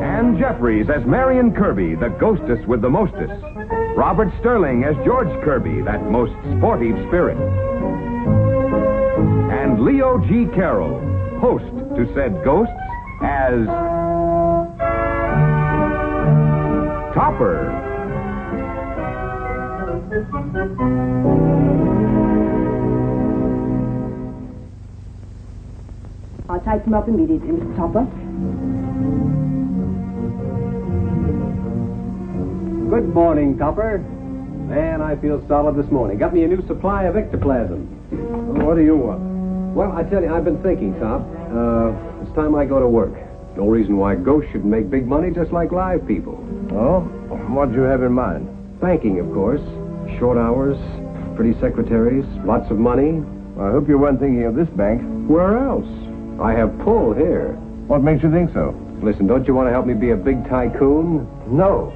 Ann Jeffries as Marion Kirby, the ghostess with the mostest. Robert Sterling as George Kirby, that most sportive spirit. And Leo G. Carroll, host to said ghosts, as Topper. I'll type them up immediately, Mr. Topper. Good morning, Topper. Man, I feel solid this morning. Got me a new supply of ectoplasm. What do you want? Well, I tell you, I've been thinking, Top. It's time I go to work. No reason why ghosts should make big money just like live people. Oh? What do you have in mind? Banking, of course. Short hours, pretty secretaries, lots of money. I hope you weren't thinking of this bank. Where else? I have pull here. What makes you think so? Listen, don't you want to help me be a big tycoon? No.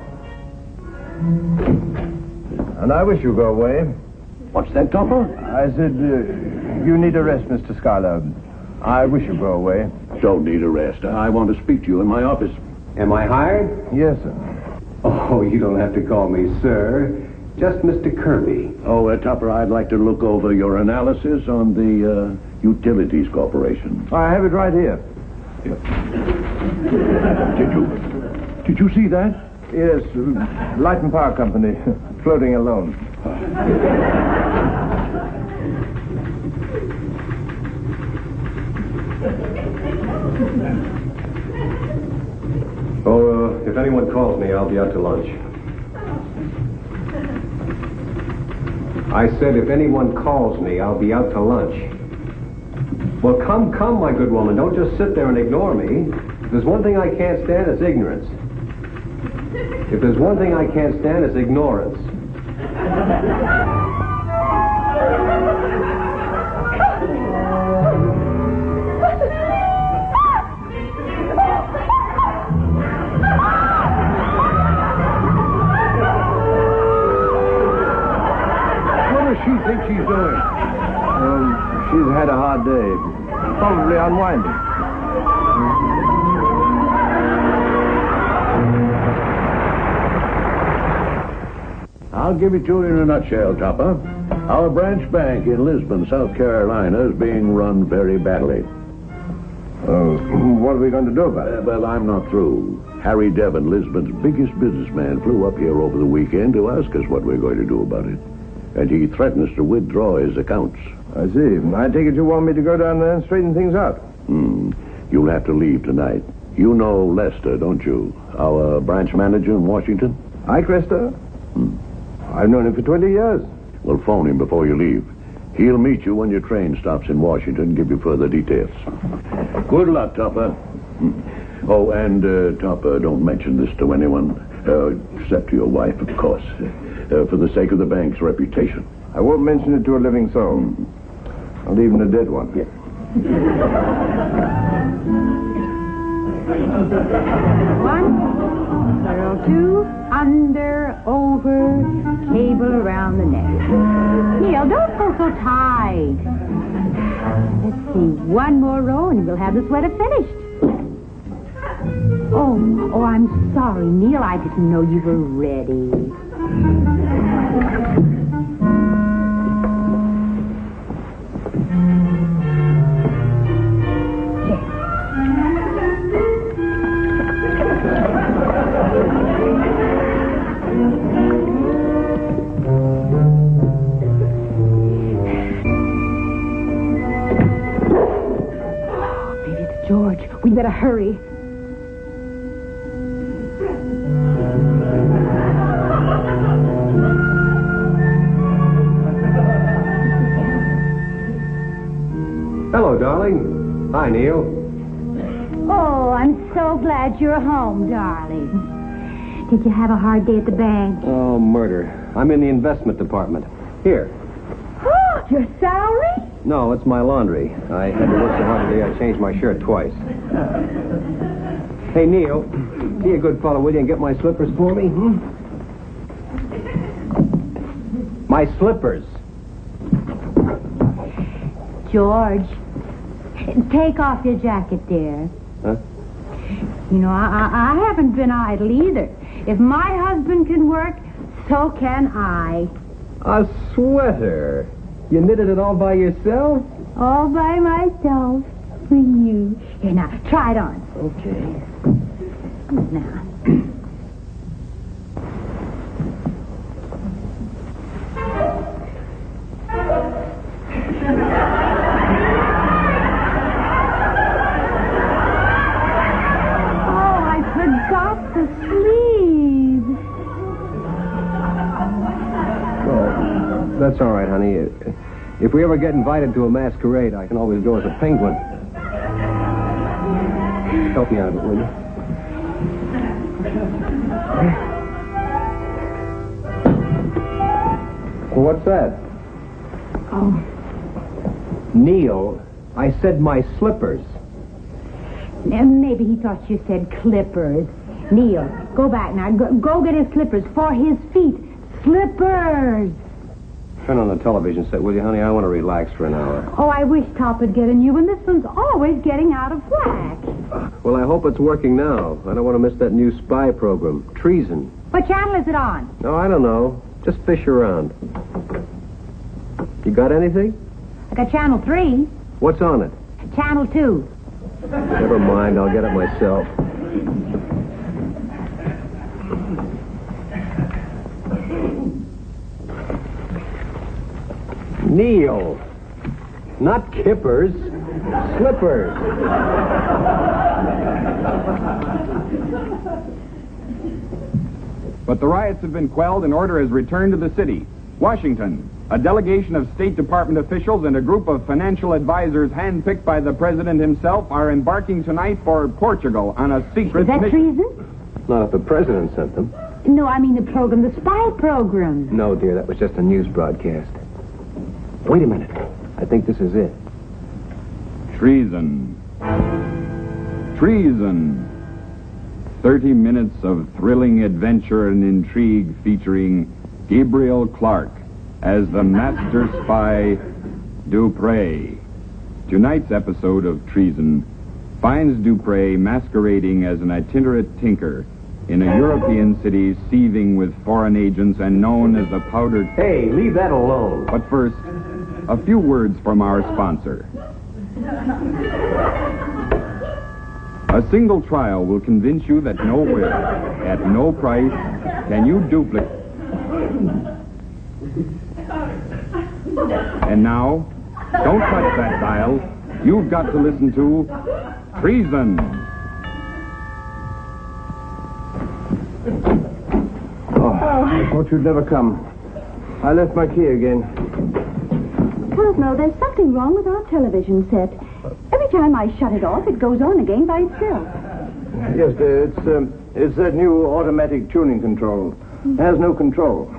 And I wish you'd go away. What's that, Topper? I said, you need a rest, Mr. Schuyler. I wish you'd go away. Don't need a rest. I want to speak to you in my office. Am I hired? Yes, sir. Oh, you don't have to call me sir. Just Mr. Kirby. Oh, Topper, I'd like to look over your analysis on the Utilities Corporation. I have it right here. Did you see that? Yes, Light and Power Company, floating alone. Oh, if anyone calls me, I'll be out to lunch. I said if anyone calls me, I'll be out to lunch. Well, come, my good woman. Don't just sit there and ignore me. If there's one thing I can't stand, it's ignorance. If there's one thing I can't stand, it's ignorance. What does she think she's doing? She's had a hard day. Probably unwinding. I'll give it to you in a nutshell, Topper. Our branch bank in Lisbon, South Carolina, is being run very badly. What are we going to do about it? Well, I'm not through. Harry Devon, Lisbon's biggest businessman, flew up here over the weekend to ask us what we're going to do about it. And he threatens to withdraw his accounts. I see. I take it you want me to go down there and straighten things out. You'll have to leave tonight. You know Lester, don't you? Our branch manager in Washington? Ike Lester? I've known him for 20 years. Well, phone him before you leave. He'll meet you when your train stops in Washington and give you further details. Good luck, Topper. Oh, and, Topper, don't mention this to anyone, except to your wife, of course, for the sake of the bank's reputation. I won't mention it to a living soul. Not even a dead one. Yeah. 102, under, over, cable around the neck. Neil, don't go so tight. Let's see, one more row and we'll have the sweater finished. Oh, I'm sorry, Neil. I didn't know you were ready. George, we better hurry. Hello, darling. Hi, Neil. Oh, I'm so glad you're home, darling. Did you have a hard day at the bank? Oh, murder. I'm in the investment department. Here. Oh, your salary? No, it's my laundry. I had to work so hard today I changed my shirt twice. Hey, Neil, be a good fellow, will you, and get my slippers for me? My slippers. George, take off your jacket, dear. Huh? You know, I haven't been idle either. If my husband can work, so can I. A sweater? You knitted it all by yourself? All by myself for you. Here, now, try it on. Okay. Now. That's all right, honey. If we ever get invited to a masquerade, I can always go as a penguin. Help me out, will you? Well, what's that? Oh. Neil, I said my slippers. Maybe he thought you said clippers. Neil, go back now. Go get his slippers for his feet. Slippers! Turn on the television set, will you, honey? I want to relax for an hour. Oh, I wish Top would get a new one. This one's always getting out of whack. Well, I hope it's working now. I don't want to miss that new spy program, Treason. What channel is it on? No, I don't know. Just fish around. You got anything? I got Channel 3. What's on it? Channel 2. Never mind, I'll get it myself. Neil. Not kippers. Slippers. But the riots have been quelled and order has returned to the city. Washington. A delegation of State Department officials and a group of financial advisors handpicked by the president himself are embarking tonight for Portugal on a secret Is that mission. treason? Not if the president sent them. No, I mean the program, the spy program. No, dear, that was just a news broadcast. Wait a minute. I think this is it. Treason. Treason. 30 minutes of thrilling adventure and intrigue featuring Gabriel Clark as the master spy Dupre. Tonight's episode of Treason finds Dupre masquerading as an itinerant tinker in a European city seething with foreign agents and known as the powdered... Hey, leave that alone. But first, a few words from our sponsor. A single trial will convince you that nowhere, at no price, can you duplicate. And now, don't touch that dial. You've got to listen to Treason. Oh, I thought you'd never come. I left my key again. Cosmo, there's something wrong with our television set. Every time I shut it off, it goes on again by itself. Yes, dear, it's that new automatic tuning control. It has no control.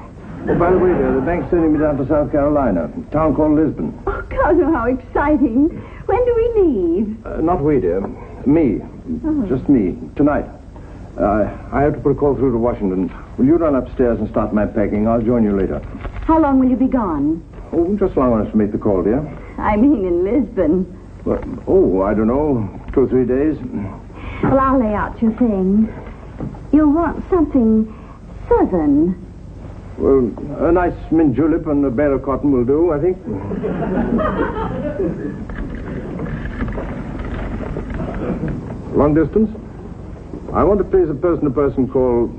Oh, by the way, dear, the bank's sending me down to South Carolina, a town called Lisbon. Oh, Cosmo, how exciting. When do we leave? Not we, dear. Me. Oh. Just me. Tonight. I have to put a call through to Washington. Will you run upstairs and start my packing? I'll join you later. How long will you be gone? Oh, just long enough to make the call, dear. I mean in Lisbon. Well, I don't know. 2 or 3 days. Well, I'll lay out your things. You'll want something southern. Well, a nice mint julep and a bale of cotton will do, I think. Long distance? I want to place a person-to-person call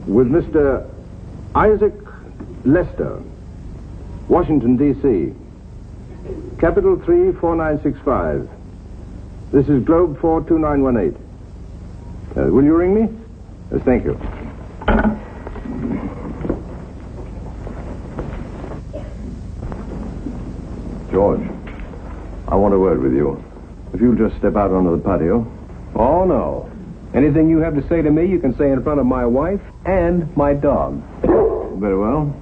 with Mr. Isaac Lester, Washington, D.C. Capital 34965. This is Globe 42918. Will you ring me? Yes, thank you. George, I want a word with you. If you'll just step out onto the patio. Oh, no. Anything you have to say to me, you can say in front of my wife and my dog. Very well.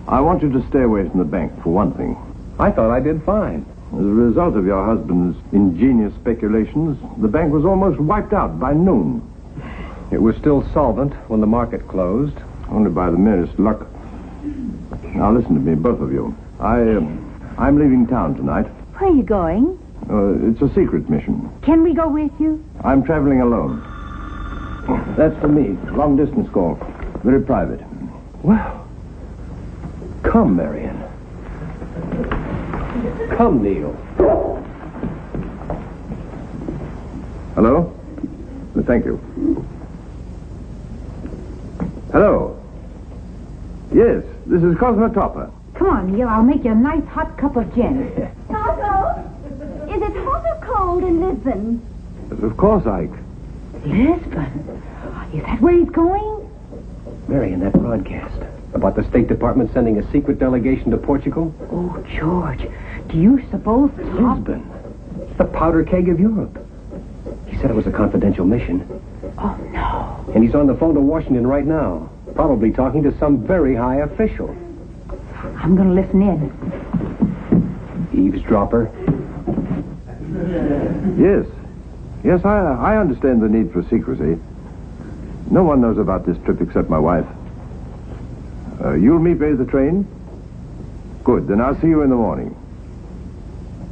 I want you to stay away from the bank, for one thing. I thought I did fine. As a result of your husband's ingenious speculations, the bank was almost wiped out by noon. It was still solvent when the market closed. Only by the merest luck. Now listen to me, both of you. I'm leaving town tonight. Where are you going? It's a secret mission. Can we go with you? I'm traveling alone. That's for me. Long distance call. Very private. Well, come, Marion. Come, Neil. Hello? Thank you. Hello? Yes, this is Cosmo Topper. Come on, Neil. I'll make you a nice hot cup of gin. Cosmo, is it hot or cold in Lisbon? Of course, Ike. Lisbon? Is that where he's going? Marion, that broadcast about the State Department sending a secret delegation to Portugal? Oh, George, do you suppose Lisbon. It's the powder keg of Europe. He said it was a confidential mission. Oh, no. And he's on the phone to Washington right now, probably talking to some very high official. I'm going to listen in. Eavesdropper. Yes. Yes, I understand the need for secrecy. No one knows about this trip except my wife. You'll meet me at the train? Good, then I'll see you in the morning.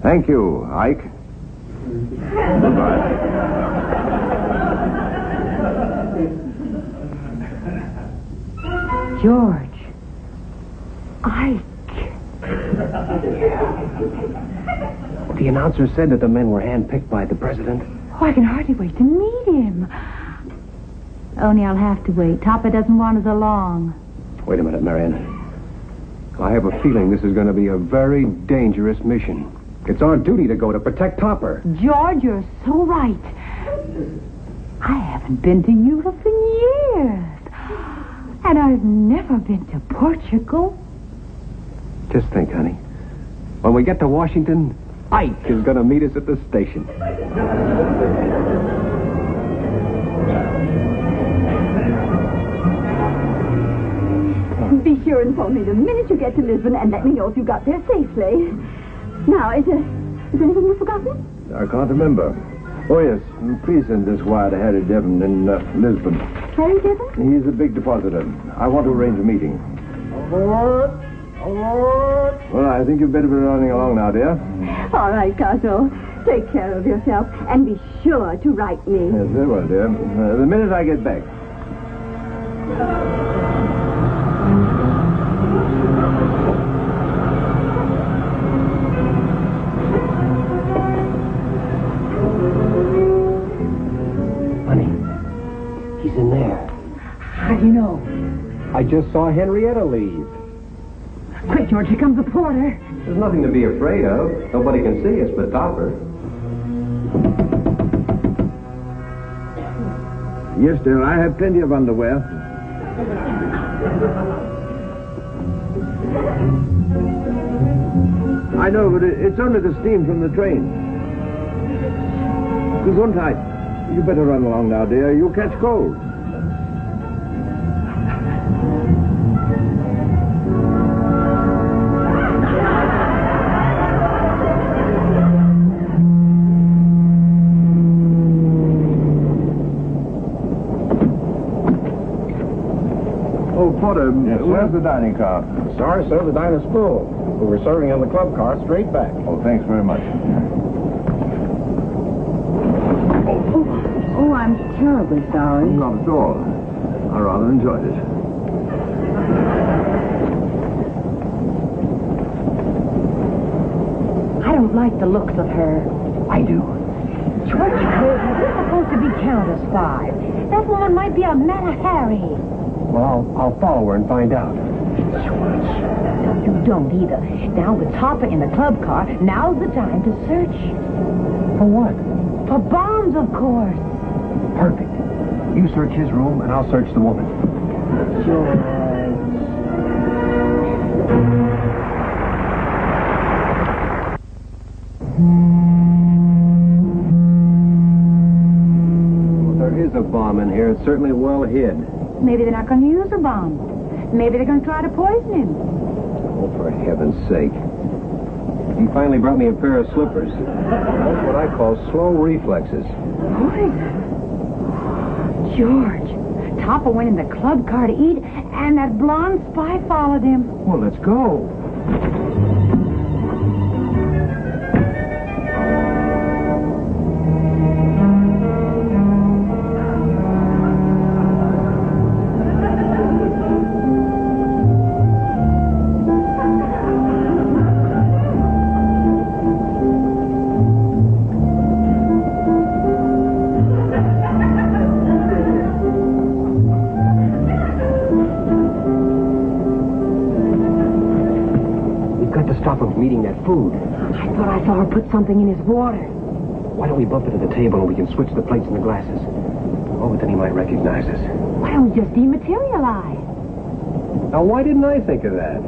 Thank you, Ike. Goodbye. George. Ike. The announcer said that the men were handpicked by the president. Oh, I can hardly wait to meet him. Only I'll have to wait. Topper doesn't want us along. Wait a minute, Marion. I have a feeling this is going to be a very dangerous mission. It's our duty to go to protect Topper. George, you're so right. I haven't been to Europe in years. And I've never been to Portugal. Just think, honey. When we get to Washington, Ike is going to meet us at the station. Be sure and phone me the minute you get to Lisbon and let me know if you got there safely. Now, is anything you've forgotten? I can't remember. Oh, yes. Please send this wire to Harry Devon in Lisbon. Harry Devon? He's a big depositor. I want to arrange a meeting. Well, I think you'd better be running along now, dear. All right, Cosmo. Take care of yourself and be sure to write me. Yes, very well, dear. The minute I get back. Honey, he's in there. How do you know? I just saw Henrietta leave. Quick, George, here comes the porter. There's nothing to be afraid of. Nobody can see us but Topper. Yes, dear, I have plenty of underwear. I know, but it's only the steam from the train. Gesundheit. You better run along now, dear. You'll catch cold. Oh, Porter, Yes, where's the dining car? Sorry, sir, the diner's full. We were serving on the club car straight back. Oh, thanks very much. Oh, I'm terribly sorry. Not at all. I rather enjoyed it. I don't like the looks of her. I do. George, we're supposed to be Countess 5. That woman might be a Manna Harry. Well, I'll follow her and find out. George, you don't either. Now with Topper in the club car, now's the time to search. For what? For bombs, of course. Perfect. You search his room, and I'll search the woman. George. Well, there is a bomb in here. It's certainly well hid. Maybe they're not going to use a bomb. Maybe they're going to try to poison him. Oh, for heaven's sake. He finally brought me a pair of slippers. That's what I call slow reflexes. George, Topper went in the club car to eat, and that blonde spy followed him. Well, let's go. food. I thought I saw her put something in his water. Why don't we bump into the table and we can switch the plates and the glasses? Oh, but then he might recognize us. Why don't we just dematerialize? Now, why didn't I think of that?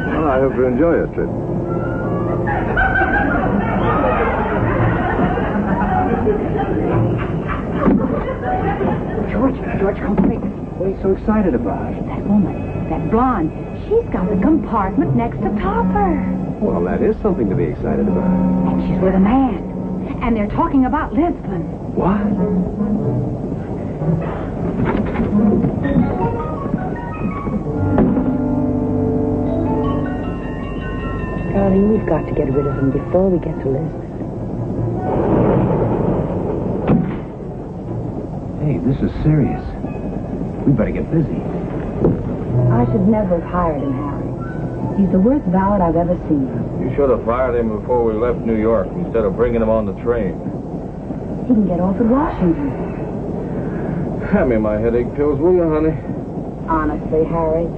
Well, I hope you enjoy your trip. George, come quick. What are you so excited about? That woman, that blonde, she's got the compartment next to Topper. Well, that is something to be excited about. And she's with a man. And they're talking about Lisbon. What? Darling, we've got to get rid of him before we get to Lisbon. Hey, this is serious. We better get busy. I should never have hired him, Harry. He's the worst valet I've ever seen. You should have fired him before we left New York instead of bringing him on the train. He can get off at Washington. Hand me my headache pills, will you, honey? Honestly, Harry,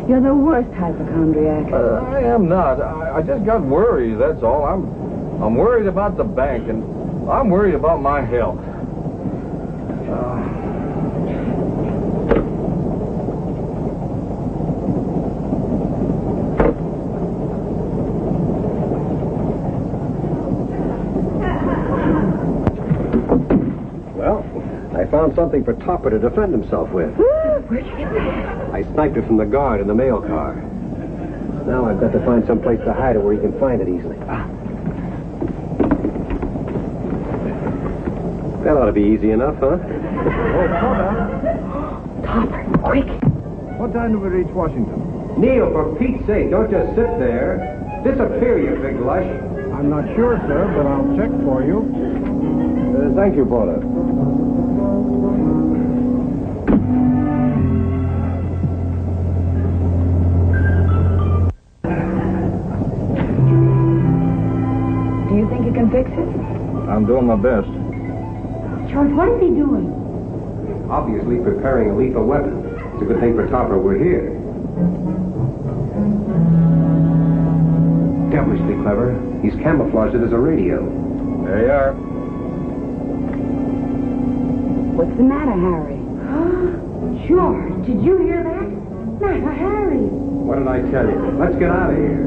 you're the worst hypochondriac. I am not. I just got worried, that's all. I'm worried about the bank, and I'm worried about my health. I found something for Topper to defend himself with. Where'd you get that? I sniped it from the guard in the mail car. Now I've got to find some place to hide it where he can find it easily. That ought to be easy enough, huh? Topper, quick. What time do we reach Washington? Neil, for Pete's sake, don't just sit there. Disappear, you big lush. I'm not sure, sir, but I'll check for you. Thank you, Porter. Do you think you can fix it? I'm doing my best. George, what is he doing? Obviously preparing a lethal weapon. It's a good thing for Topper we're here. Devilishly clever. He's camouflaged it as a radio. There you are. What's the matter, Harry? George, did you hear that? Master Harry. What did I tell you? Let's get out of here.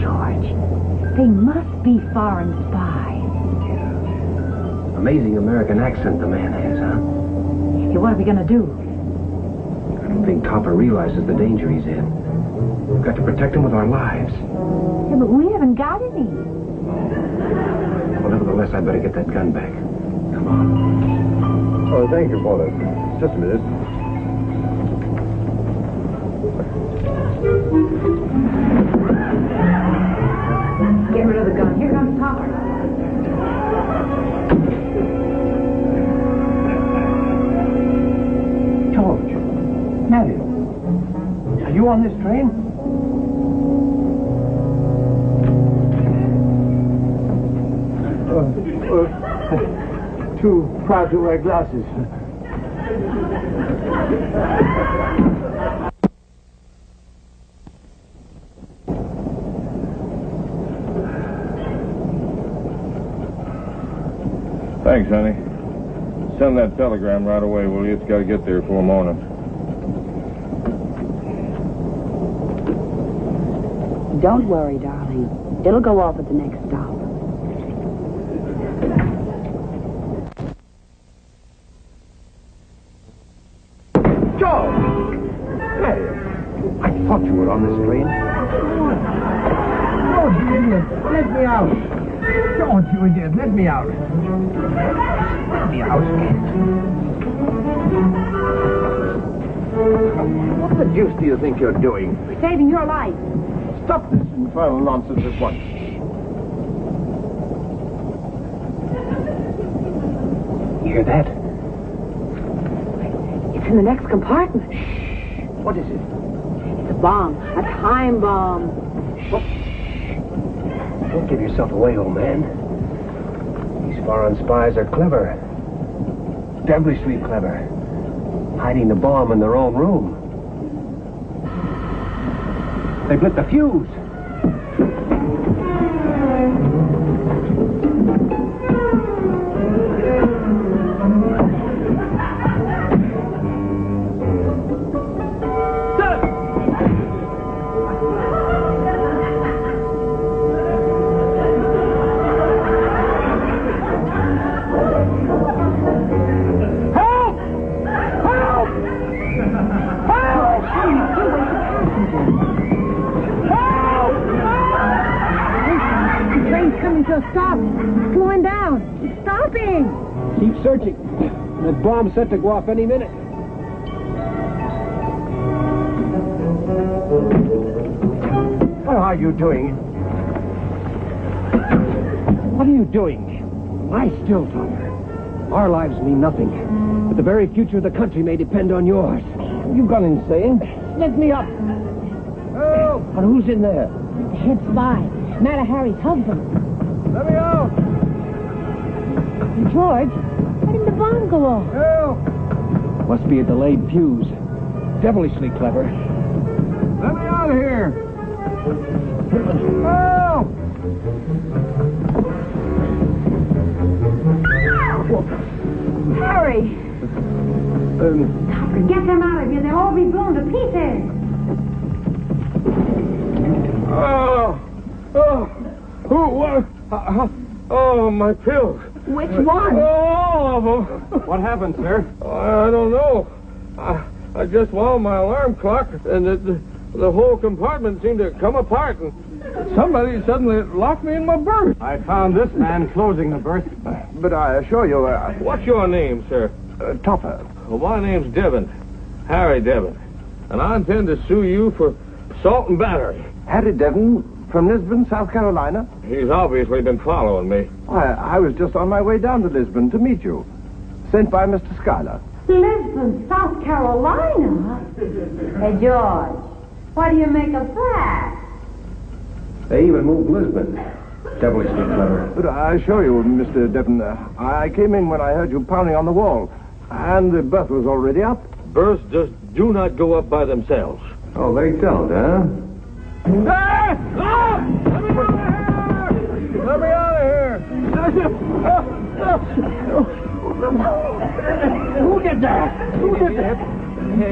George, they must be foreign spies. Amazing American accent the man has, huh? Hey, what are we going to do? I don't think Topper realizes the danger he's in. We've got to protect him with our lives. Yeah, but we haven't got any. Well, nevertheless, I'd better get that gun back. Come on. Oh, thank you, Porter. Just a minute. Get rid of the gun. Here comes Topper. George. Mario. Are you on this train? Too proud to wear glasses. Thanks, honey. Send that telegram right away, will you? It's got to get there before morning. Don't worry, darling. It'll go off at the next stop. I thought you were on this train. Oh, you idiot. Let me out. Don't, you idiot. Let me out. Let me out. What the deuce do you think you're doing? We're saving your life. Stop this infernal nonsense at once. You hear that? It's in the next compartment. What is it? It's a bomb. A time bomb. Don't give yourself away, old man. These foreign spies are clever. Devilishly clever. Hiding the bomb in their own room. They've lit the fuse. Keep searching. That bomb's set to go off any minute. What are you doing? What are you doing? Lie still, Topper. Our lives mean nothing, but the very future of the country may depend on yours. You've gone insane. Let me up. Oh! And who's in there? The head spy. Mata Harry's husband. Let me out! George, why didn't the bomb go off? Help! Must be a delayed fuse. Devilishly clever. Let me out of here! Help! Harry! Topper, get them out of here. They'll all be blown to pieces. Oh, my pills. Which one? All of them. What happened, sir? I don't know. I just wound my alarm clock, and the whole compartment seemed to come apart, and somebody suddenly locked me in my berth. I found this man closing the berth. But I assure you, What's your name, sir? Topper. Well, my name's Devon. Harry Devon. And I intend to sue you for assault and battery. Harry Devon from Lisbon, South Carolina. He's obviously been following me. I was just on my way down to Lisbon to meet you. Sent by Mr. Schuyler. Lisbon, South Carolina? Hey, George, what do you make of that? They even moved Lisbon. Devilishly clever. But I assure you, Mr. Devon, I came in when I heard you pounding on the wall. And the berth was already up. Berths just do not go up by themselves. Oh, they don't, huh? Hey! Oh! Let me out of here! Who did that?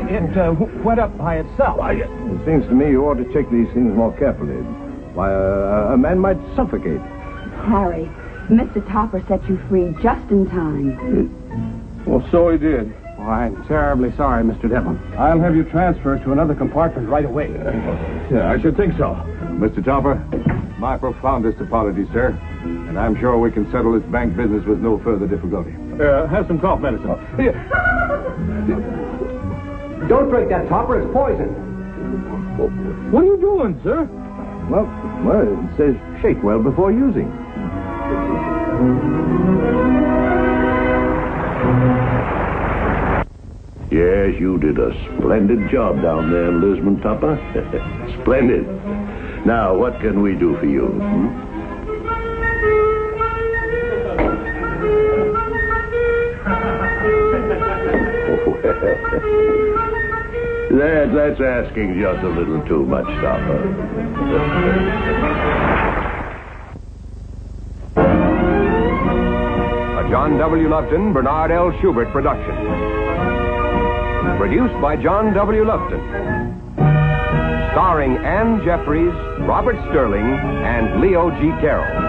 It went up by itself. It seems to me you ought to check these things more carefully. Why, a man might suffocate. Harry, Mr. Topper set you free just in time. Well, so he did. Oh, I'm terribly sorry, Mr. Devon. I'll have you transferred to another compartment right away. Yeah, I should think so. Mr. Topper, my profoundest apologies, sir. And I'm sure we can settle this bank business with no further difficulty. Have some cough medicine. Here. Don't drink that, Topper. It's poison. What are you doing, sir? Well, it says shake well before using. Yes, you did a splendid job down there in Lisbon, Topper. Splendid. Now, what can we do for you? That's asking just a little too much, Topper. A John W. Lufton, Bernard L. Schubert production. Produced by John W. Lufton. Starring Ann Jeffries, Robert Sterling, and Leo G. Carroll.